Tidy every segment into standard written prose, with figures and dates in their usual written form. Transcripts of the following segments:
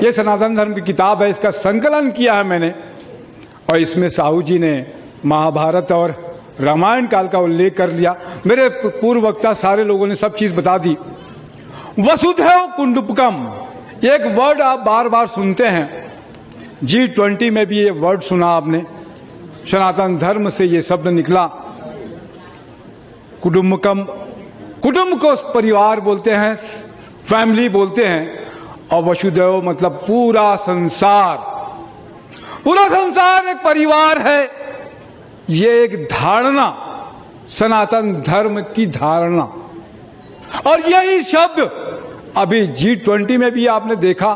ये सनातन धर्म की किताब है, इसका संकलन किया है मैंने, और इसमें साहू जी ने महाभारत और रामायण काल का उल्लेख कर लिया। मेरे पूर्व वक्ता सारे लोगों ने सब चीज बता दी। वसुधैव कुटुंबकम, एक वर्ड आप बार बार सुनते हैं, G20 में भी ये वर्ड सुना आपने, सनातन धर्म से ये शब्द निकला। कुटुंबकम, कुटुंब को परिवार बोलते हैं, फैमिली बोलते हैं, और वसुधैव मतलब पूरा संसार। पूरा संसार एक परिवार है। ये एक धारणा, सनातन धर्म की धारणा, और यही शब्द अभी G20 में भी आपने देखा,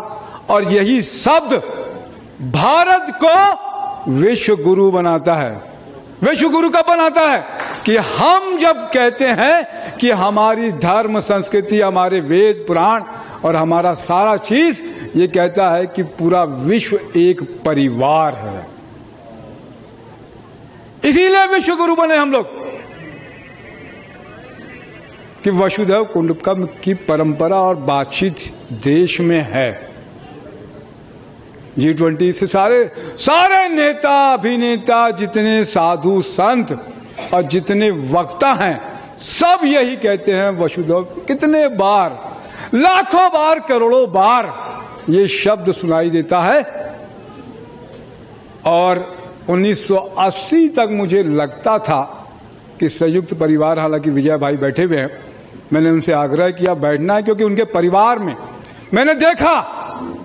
और यही शब्द भारत को विश्व गुरु बनाता है। विश्व गुरु कब बनाता है? कि हम जब कहते हैं कि हमारी धर्म संस्कृति, हमारे वेद पुराण और हमारा सारा चीज ये कहता है कि पूरा विश्व एक परिवार है, इसीलिए विश्व गुरु बने हम लोग। कि वसुधैव कुटुंबकम की परंपरा और बातचीत देश में है। G20 से सारे नेता, अभिनेता, जितने साधु संत और जितने वक्ता हैं, सब यही कहते हैं वसुधैव। कितने बार, लाखों बार, करोड़ों बार ये शब्द सुनाई देता है। और 1980 तक मुझे लगता था कि संयुक्त परिवार, हालांकि विजय भाई बैठे हुए हैं, मैंने उनसे आग्रह किया बैठना है, क्योंकि उनके परिवार में मैंने देखा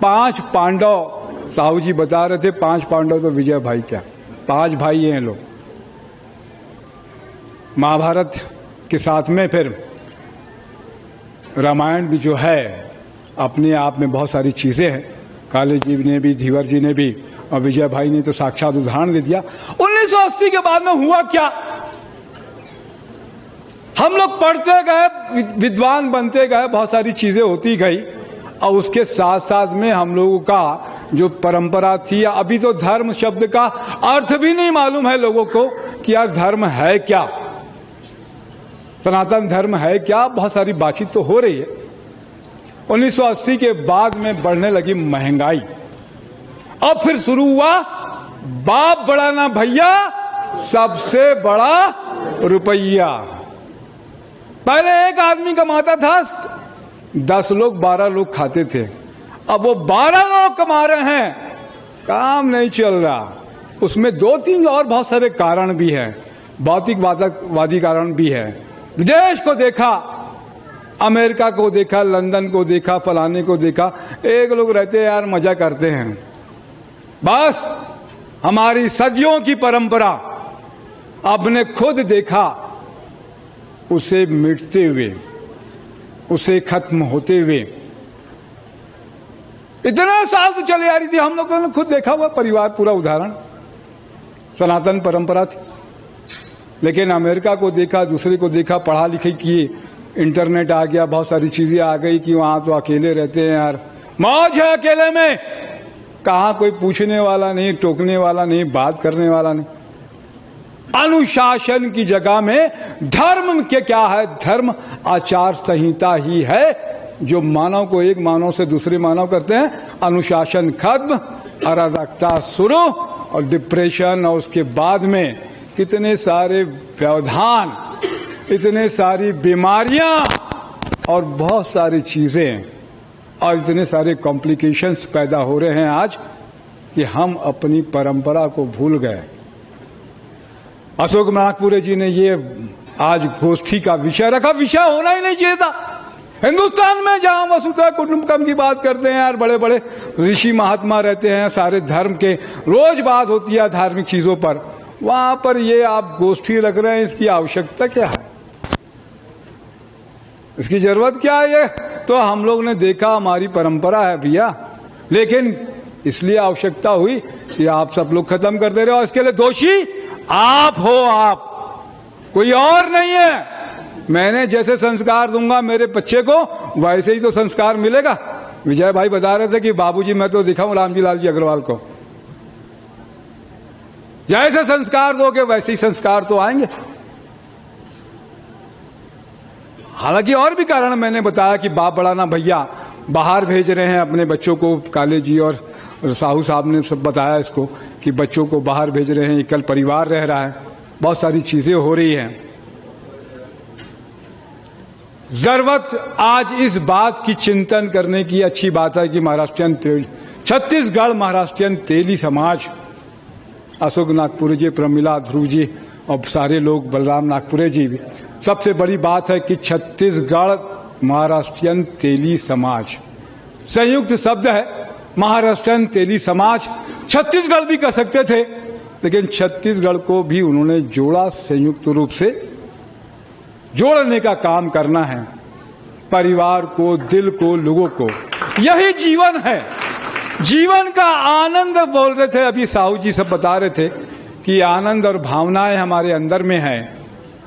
5 पांडव, साहू जी बता रहे थे 5 पांडव, तो विजय भाई क्या, 5 भाई हैं लोग। महाभारत के साथ में फिर रामायण भी जो है अपने आप में बहुत सारी चीजें हैं। काले जी ने भी, धीवर जी ने भी, और विजय भाई ने तो साक्षात उदाहरण दे दिया। 1980 के बाद में हुआ क्या? हम लोग पढ़ते गए, विद्वान बनते गए, बहुत सारी चीजें होती गई, और उसके साथ साथ में हम लोगों का जो परंपरा थी, अभी तो धर्म शब्द का अर्थ भी नहीं मालूम है लोगों को कि यार धर्म है क्या, सनातन धर्म है क्या। बहुत सारी बातचीत तो हो रही है। 1980 के बाद में बढ़ने लगी महंगाई, अब फिर शुरू हुआ बाप बड़ा ना भैया, सबसे बड़ा रुपया। पहले एक आदमी कमाता था, 10 लोग 12 लोग खाते थे, अब वो 12 लोग कमा रहे हैं, काम नहीं चल रहा। उसमें 2-3 और बहुत सारे कारण भी हैं, भौतिकवादी कारण भी है। विदेश को देखा, अमेरिका को देखा, लंदन को देखा, फलाने को देखा, एक लोग रहते हैं यार मजा करते हैं। बस हमारी सदियों की परंपरा आपने खुद देखा उसे मिटते हुए, उसे खत्म होते हुए। इतने साल तो चले आ रही थी, हम लोगों ने खुद देखा हुआ परिवार, पूरा उदाहरण सनातन परंपरा थी। लेकिन अमेरिका को देखा, दूसरे को देखा, पढ़ा लिखे किए, इंटरनेट आ गया, बहुत सारी चीजें आ गई कि वहां तो अकेले रहते हैं यार, मौज है अकेले में, कहां कोई पूछने वाला नहीं, टोकने वाला नहीं, बात करने वाला नहीं। अनुशासन की जगह में धर्म के क्या है? धर्म आचार संहिता ही है, जो मानव को एक मानव से दूसरे मानव करते हैं। अनुशासन खत्म, अराजकता शुरू, और डिप्रेशन, और उसके बाद में कितने सारे व्यवधान, इतने सारी बीमारियां और बहुत सारी चीजें, और इतने सारे कॉम्प्लिकेशंस पैदा हो रहे हैं आज कि हम अपनी परंपरा को भूल गए। अशोक नागपुरे जी ने ये आज गोष्ठी का विषय रखा, विषय होना ही नहीं चाहिए था। हिंदुस्तान में जहां वसुधैव कुटुंबकम की बात करते हैं यार, बड़े बड़े ऋषि महात्मा रहते हैं, सारे धर्म के रोज बात होती है धार्मिक चीजों पर, वहां पर ये आप गोष्ठी रख रहे हैं, इसकी आवश्यकता क्या है? इसकी जरूरत क्या है? ये तो हम लोग ने देखा, हमारी परंपरा है भैया, लेकिन इसलिए आवश्यकता हुई कि आप सब लोग खत्म कर दे रहे हो, और इसके लिए दोषी आप हो, आप, कोई और नहीं है। मैंने जैसे संस्कार दूंगा मेरे बच्चे को, वैसे ही तो संस्कार मिलेगा। विजय भाई बता रहे थे कि बाबूजी मैं तो दिखाऊं रामजी लाल जी अग्रवाल को, जैसे संस्कार दोगे वैसे ही संस्कार तो आएंगे। हालांकि और भी कारण मैंने बताया कि बाप बड़ा ना भैया, बाहर भेज रहे हैं अपने बच्चों को। काले जी और साहू साहब ने सब बताया इसको कि बच्चों को बाहर भेज रहे हैं, एकल परिवार रह रहा है, बहुत सारी चीजें हो रही हैं। जरूरत आज इस बात की चिंतन करने की, अच्छी बात है कि छत्तीसगढ़ महाराष्ट्रियन तेली समाज, अशोक नागपुरे जी, प्रमिला ध्रुव जी और सारे लोग, बलराम नागपुरे जी भी, सबसे बड़ी बात है कि छत्तीसगढ़ महाराष्ट्रियन तेली समाज संयुक्त शब्द है। महाराष्ट्रियन तेली समाज छत्तीसगढ़ भी कर सकते थे, लेकिन छत्तीसगढ़ को भी उन्होंने जोड़ा, संयुक्त रूप से जोड़ने का काम करना है। परिवार को, दिल को, लोगों को, यही जीवन है। जीवन का आनंद बोल रहे थे अभी साहू जी सब बता रहे थे कि आनंद और भावनाएं हमारे अंदर में है,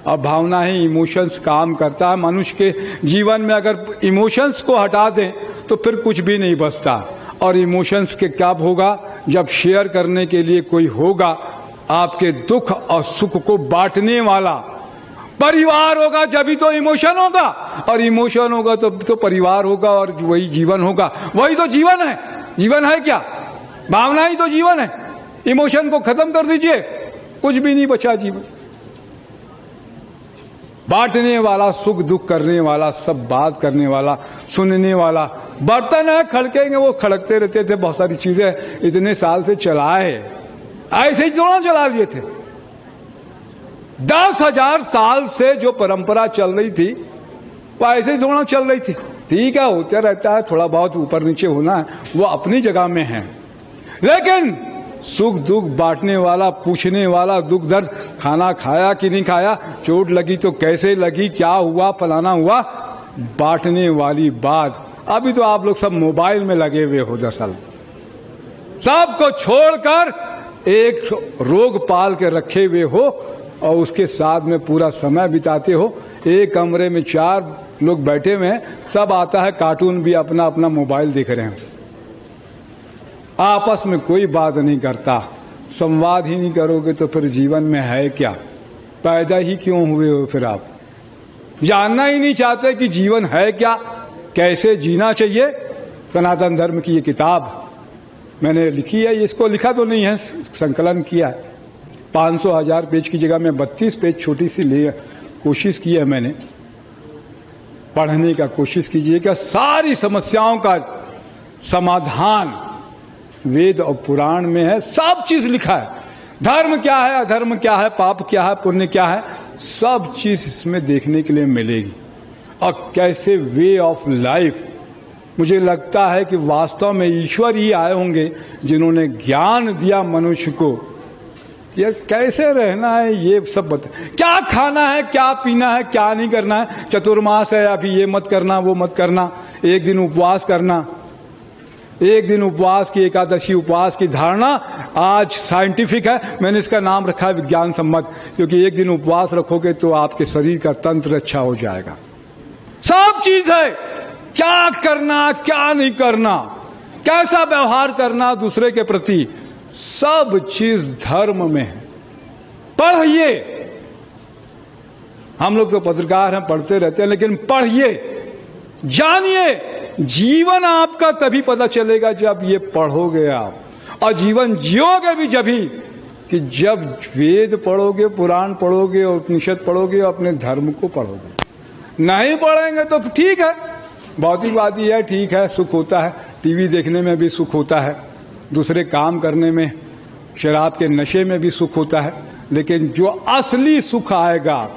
और भावनाएं, इमोशंस काम करता है मनुष्य के जीवन में। अगर इमोशंस को हटा दें तो फिर कुछ भी नहीं बचता। और इमोशंस के कब होगा? जब शेयर करने के लिए कोई होगा, आपके दुख और सुख को बांटने वाला परिवार होगा, जब ही तो इमोशन होगा, और इमोशन होगा तो परिवार होगा, और वही जीवन होगा। वही तो जीवन है। जीवन है क्या? भावना ही तो जीवन है। इमोशन को खत्म कर दीजिए, कुछ भी नहीं बचा जीवन। बांटने वाला, सुख दुख करने वाला, सब बात करने वाला, सुनने वाला। बर्तन है, खड़केंगे, वो खड़कते रहते थे। बहुत सारी चीजें इतने साल से चलाए, ऐसे ही थोड़ा चला लिए थे। 10,000 साल से जो परंपरा चल रही थी वो ऐसे ही थोड़ा चल रही थी। ठीक है, होता रहता है, थोड़ा बहुत ऊपर नीचे होना है, वो अपनी जगह में है। लेकिन सुख दुख बांटने वाला, पूछने वाला, दुख दर्द, खाना खाया कि नहीं खाया, चोट लगी तो कैसे लगी, क्या हुआ, फलाना हुआ, बांटने वाली बात। अभी तो आप लोग सब मोबाइल में लगे हुए हो। दरअसल सबको छोड़कर एक रोग पाल के रखे हुए हो और उसके साथ में पूरा समय बिताते हो। एक कमरे में 4 लोग बैठे हुए हैं, सब आता है, कार्टून भी अपना अपना मोबाइल देख रहे हैं, आपस में कोई बात नहीं करता। संवाद ही नहीं करोगे तो फिर जीवन में है क्या? पैदा ही क्यों हुए हो? फिर आप जानना ही नहीं चाहते कि जीवन है क्या, कैसे जीना चाहिए। सनातन धर्म की ये किताब मैंने लिखी है। इसको लिखा तो नहीं है, संकलन किया है। 500,000 पेज की जगह में 32 पेज छोटी सी ले कोशिश की है मैंने। पढ़ने का कोशिश कीजिएगा। सारी समस्याओं का समाधान वेद और पुराण में है, सब चीज लिखा है। धर्म क्या है, अधर्म क्या है, पाप क्या है, पुण्य क्या है, सब चीज इसमें देखने के लिए मिलेगी। और कैसे वे ऑफ लाइफ, मुझे लगता है कि वास्तव में ईश्वर ही आए होंगे जिन्होंने ज्ञान दिया मनुष्य को कि कैसे रहना है। ये सब बता, क्या खाना है, क्या पीना है, क्या नहीं करना है। चतुर्मास है, अभी ये मत करना, वो मत करना। एक दिन उपवास करना, एक दिन उपवास की, एकादशी उपवास की धारणा आज साइंटिफिक है। मैंने इसका नाम रखा है विज्ञान सम्मत, क्योंकि एक दिन उपवास रखोगे तो आपके शरीर का तंत्र अच्छा हो जाएगा। सब चीज है, क्या करना, क्या नहीं करना, कैसा व्यवहार करना दूसरे के प्रति, सब चीज धर्म में है। पढ़िए। हम लोग तो पत्रकार हैं, पढ़ते रहते हैं, लेकिन पढ़िए, जानिए। जीवन आपका तभी पता चलेगा जब ये पढ़ोगे आप, और जीवन जियोगे भी जभी कि जब वेद पढ़ोगे, पुराण पढ़ोगे और उपनिषद पढ़ोगे और अपने धर्म को पढ़ोगे। नहीं पढ़ेंगे तो ठीक है, भौतिकवादी है, ठीक है, सुख होता है, टीवी देखने में भी सुख होता है, दूसरे काम करने में, शराब के नशे में भी सुख होता है, लेकिन जो असली सुख आएगा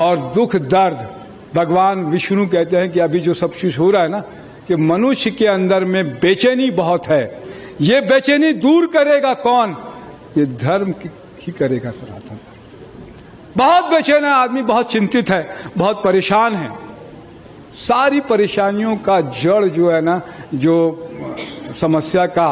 और दुख दर्द, भगवान विष्णु कहते हैं कि अभी जो सब कुछ हो रहा है ना, कि मनुष्य के अंदर में बेचैनी बहुत है, ये बेचैनी दूर करेगा कौन? ये धर्म ही करेगा। सनातन बहुत बेचैन है आदमी, बहुत चिंतित है, बहुत परेशान है। सारी परेशानियों का जड़ जो है ना, जो समस्या का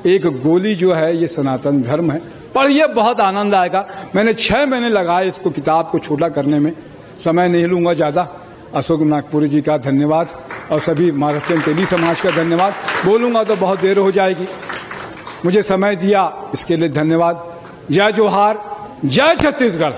एक गोली जो है, ये सनातन धर्म है। पढ़िए, बहुत आनंद आएगा। मैंने 6 महीने लगाए इसको, किताब को छोटा करने में, समय नहीं लूंगा ज्यादा। अशोक नागपुरे जी का धन्यवाद और सभी महाराष्ट्रियन तेली समाज का धन्यवाद। बोलूंगा तो बहुत देर हो जाएगी। मुझे समय दिया इसके लिए धन्यवाद। जय जोहार, जय छत्तीसगढ़।